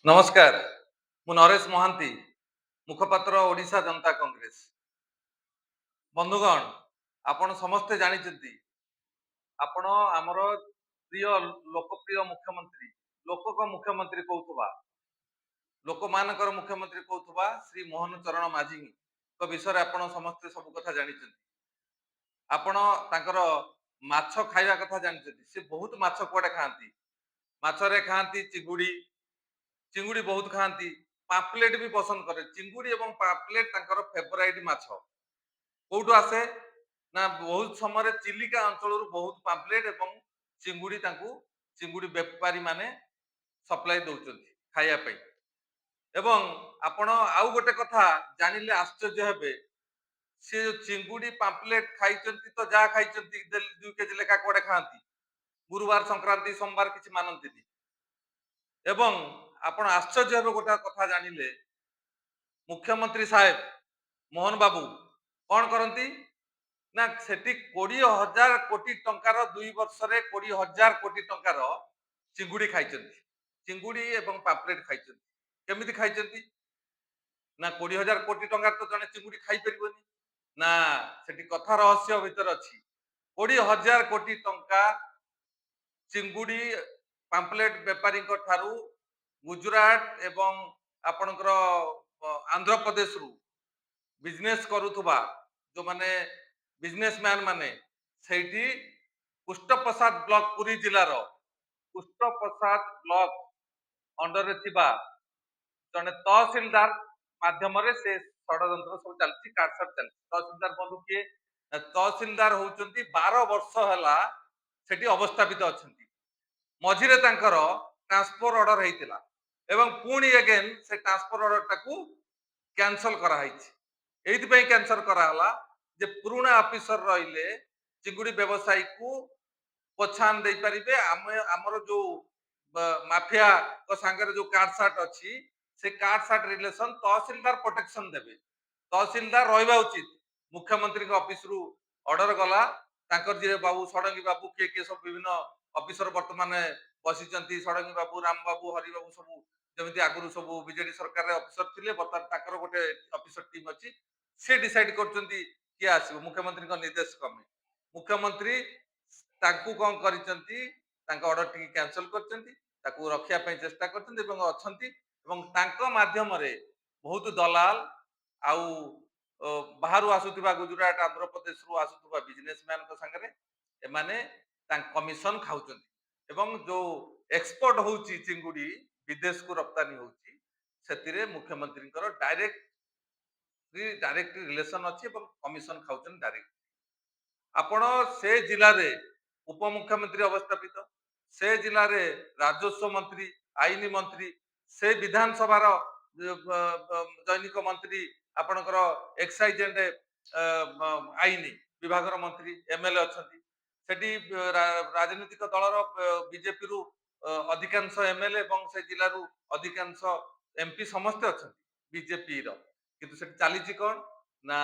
नमस्कार मु नरेश महांती मुखपात्र ओडिशा जनता कांग्रेस बंधुगण आपण समस्ते जानिछंती आपण आमर प्रिय लोकप्रिय मुख्यमंत्री लोकक मुख्यमंत्री कहउथबा लोकमानकर मुख्यमंत्री कहउथबा श्री मोहन चरण माझी विषय आपण समस्ते सब कथा जानिछंती आपण तांकर माछ खाइबा कथा जानिछंती से बहुत माछ कुआडे खाआंती माछरे खाआंती चिंगुड़ी चिंगुड़ी बहुत खाती पापलेट भी पसंद करे चिंगुड़ी और पापलेट तांकर फेवराइट माछ कोठू आसे ना बहुत समय चिलिका अंचल बहुत पापलेट और चिंगुड़ी तांकू चिंगुड़ी बेपारी माने सप्लाई दउचंती खाया पे एवं आपण आउ गोटे कथा जानिले आश्चर्य हेबे से जो चिंगुड़ी पापलेट खाइचंती तो जा खाइचंती 2 केजी लेखा कोड़े खाती गुरुवार संक्रांति सोमवार किसी मानती एवं आपण आश्चर्य हेबे गोटे कथा जानिले मुख्यमंत्री साहेब मोहन बाबू कौन करती ना सेठी 20,000 कोटी टंकार 2 वर्ष रे 20,000 कोटी टंकार चिंगुड़ी खाइचंती चिंगुड़ी एवं पापलेट खाइचंती केमिति खाइचंती ना 20,000 कोटी टंकार तो जने चिंगुड़ी खाई परिबनी ना सेठी कथा रहस्य भीतर अछि 20,000 कोटी टंका चिंगुड़ी पाम्पलेट बेपारी ठारू गुजरात एवं आपणकर आंध्र प्रदेश रु बिजनेस करुथुबा जो माने बिजनेसमैन माने सेठी पुष्टप्रसाद ब्लॉक पुरी जिलार पुष्टप्रसाद ब्लॉक अंडर रे थिबा जने तहसीलदार माध्यम से षड़यंत्र सब चलती काटसाट चलती तहसीलदार बंधु किए तहसीलदार होउचंती 12 वर्ष हला सेठी अवस्थापित अछंती मझिरे तांकर ट्रांसफर ऑर्डर हेतिला एवं पुणी अगेन से ट्रांसफर ऑर्डर टाकू कैंसल करा हाइछि एइति कैंसल करा हला जे पुराना ऑफिसर रहिले चिंगुड़ी व्यवसायी को पछान दे परिबे हमर जो माफिया को संगे जो कार्ड साट अछि से कार्ड साट रिलेशन तहसीलदार प्रोटेक्शन देबे तहसीलदार रहबा उचित मुख्यमंत्री के ऑफिस रु ऑर्डर गला तांकर जे बाबू सडंगी बाबू के सब विभिन्न ऑफिसर वर्तमान बसिचंती सडंगी बाबू राम बाबू हरि बाबू सब जमिति आगुरु सब बीजेडी सरकार रे ऑफिसर थिले वर्तमान ताकर गोटे ऑफिसर टीम अछि से डिसाइड करचंती कि आसीबो मुख्यमंत्री का निर्देश क्रमे मुख्यमंत्री तांकू कोन करिचंती तांका ऑर्डर टी कैंसिल करचंती ताकू रखिया पय चेष्टा करचंती एवं अछंती एवं तांका माध्यम रे बहुत दलाल आउ बाहर आसुथिबा गुजरात आंध्र प्रदेश रु आसुथिबा बिजनेसमैन को संगे एमाने कमिशन खाउचंती एवं जो एक्सपोर्ट होउची चिंगुड़ी विदेश को रप्तानी होउची सेतिरे मुख्यमंत्री डायरेक्ट रिलेशन अछि एवं कमिशन खाउचन डायरेक्ट आपण से जिले रे उपमुख्यमंत्री अवस्थापित से जिले रे राजस्व मंत्री आईन मंत्री से विधानसभा दैनिक मंत्री आपणकर एक्साइज एंड आईन विभाग मंत्री एमएलए अच्छी सेठी राजनीतिक दलर बीजेपी रु अधिकांश एमएलए और से जिलू अधिकांश एमपी समस्ते अच्छा बीजेपी किंतु से चली कौन ना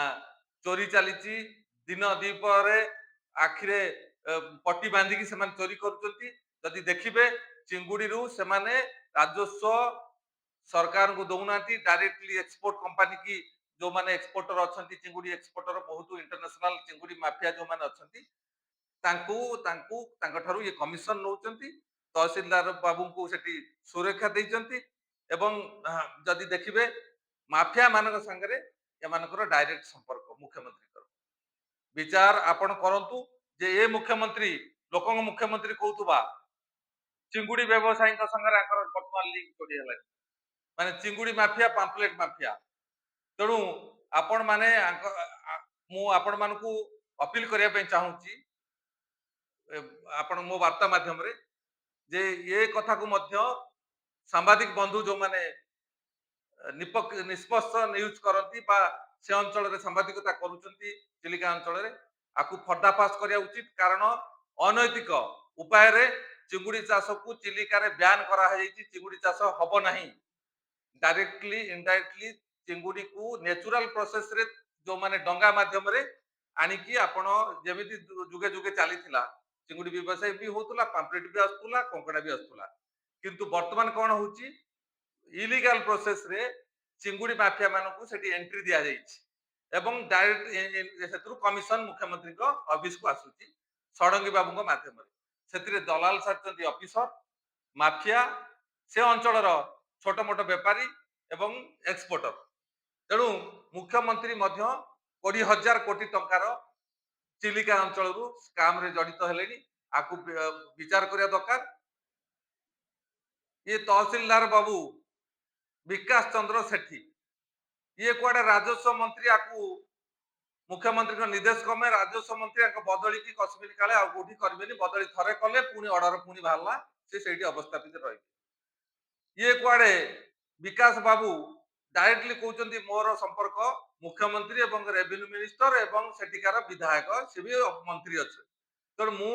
चोरी चली दिन दीपर आखिरे पट्टी बांधिकी से चोरी करुँच देखिए चिंगुड़ी से राजस्व सरकार को दौना डायरेक्टली एक्सपोर्ट कंपनी की जो माने एक्सपोर्टर अच्छा चिंगुड़ी एक्सपोर्टर बहुत इंटरनेशनल चिंगुड़ी माफिया जो माने अच्छा ये कमिशन नौ तहसीलदार बाबू को सेठी सुरक्षा देइचंती एवं जदि देखिबे माफिया मानक संगे एमानकर डायरेक्ट संपर्क मुख्यमंत्री विचार आपण करंतु जे ए मुख्यमंत्री लोकंग मुख्यमंत्री कहउतबा चिंगुड़ी व्यवसायी संगे वर्तमान लिंक जोड़ी है माने चिंगुड़ी माफिया पाम्पलेट माफिया तेणु आपण माने मु आपण मानकू अपील करिया पे चाहूची आपण मो वार्ता माध्यम रे जे ये कथा को मध्य सांबादिक बंधु जो माने निष्पक्ष न्यूज करती से अंचल रे सांबादिकता करूचंती चिलिका अंचल रे आकु पर्दाफाश करिया उचित कारण अनैतिक उपाय रे चिंगुड़ी चाष को चिलिका रे ब्यान करा है चिंगुड़ी चाष हबो नहीं डायरेक्टली इनडायरेक्टली चिंगुड़ी को नेचुरल प्रोसेस रे जो माने डंगा माध्यम रे आनिकी आपण जेमिति जुगे जुगे चली चिंगुड़ी व्यवसाय भी होतला पाम्पलेट भी आसुला कंकड़ा भी आसुला किंतु वर्तमान कौन होची इलीगल प्रोसेस रे चिंगुड़ी माफिया मानकु सेठी एंट्री दिया जाइछि एवं डायरेक्ट सेतु कमिशन मुख्यमंत्री को ऑफिस को आसुछि षडंगी बाबू को माध्यम रे सेतिरे दलाल साचंती ऑफिसर माफिया से अंचलर छोट मोट व्यापारी एवं एक्सपोर्टर तेणु मुख्यमंत्री मध्य 20,000 कोटी टंकार चिलिका अंचल स्काम रे जड़ित हेलेनी आकु विचार करिया दरकार ये तहसीलदार बाबू विकास चंद्र सेठी ये कुआडे राजस्व मंत्री आकु मुख्यमंत्री का निर्देश क्रमे राजस्व मंत्री बदली की कसबिनी काले आ कोठी करबेनी बदली थरे कले पुनी ऑर्डर पुनी बाहरला से सेठी अवस्थापित रही ये कुआडे विकास बाबू डायरेक्टली कहउचंती मोर संपर्क मुख्यमंत्री एवं रेवेन्यू मिनिस्टर एवं सेठिकार विधायक से भी मंत्री अच्छे तो मु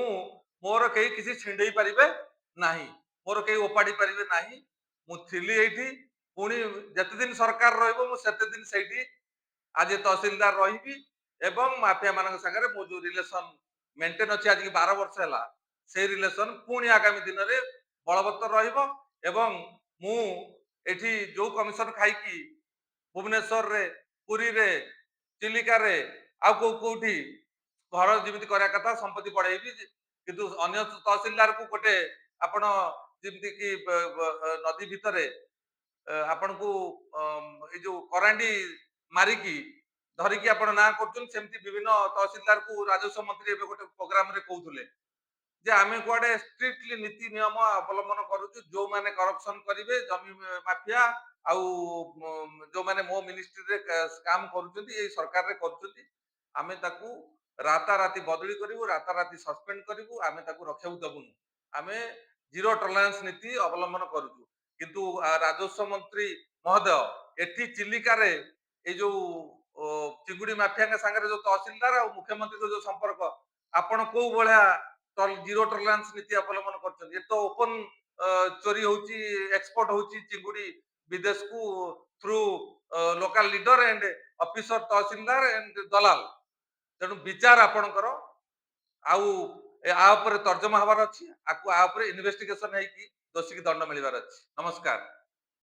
मोर कई किसी छिंडई परिबे नाही मोर कई ओपाड़ी परिबे नाही मु थिली एठी पुनी जते दिन सरकार रहइबो मु सेते दिन सेठी आज तहसीलदार रही एवं माफिया मान सागर मो जो रिलेसन मेंटेन अच्छी आज की 12 वर्ष है से रिलेसन पुणी आगामी दिन में बलवत्तर एवं मु एठी जो कमिशन खाई भुवनेश्वर रे पुरी रे चिलिका रे आ कोठी घर जमी करा कथा संपत्ति बढ़ेबी किंतु अन्य तहसीलदार को गोटे आपण जमी कि नदी भितर आपण को जो करांडी मारिकी धरिकी आपण ना करछन सेमती विभिन्न तहसीलदार को राजस्व मंत्री एबे गोटे प्रोग्राम रे कहउथले जे आमे कुआडे स्ट्रिक्टली नीति नियम अवलंबन करूछु जो माने करप्शन करिवे जमी माफिया आउ जो माने मो मिनिस्ट्री रे काम करूछंती ए सरकार रे करूछंती आमे ताकू राताराती बदली करिवु राताराती सस्पेंड करिवु आमे ताकू रखेउ दबुनु आमे जीरो टॉलरेंस नीति अवलंबन करूछु किंतु राजस्व मंत्री महोदय एठी चिलिका रे ए जो चिंगुड़ी माफिया के संगे जो तहसीलदार और मुख्यमंत्री को जो संपर्क आपण को भलिया जीरो टॉलरेंस नीति अवलंबन करछन ये तो ओपन चोरी होची एक्सपोर्ट होची चिंगुड़ी विदेश को through local leader and officer tehsildar and दलाल तेणु विचार आपणकर आउ आ ऊपर तर्जमा हबार अछि आकु आ ऊपर इन्वेस्टिगेशन है कि दोषी की दंड मिलबार अछि नमस्कार।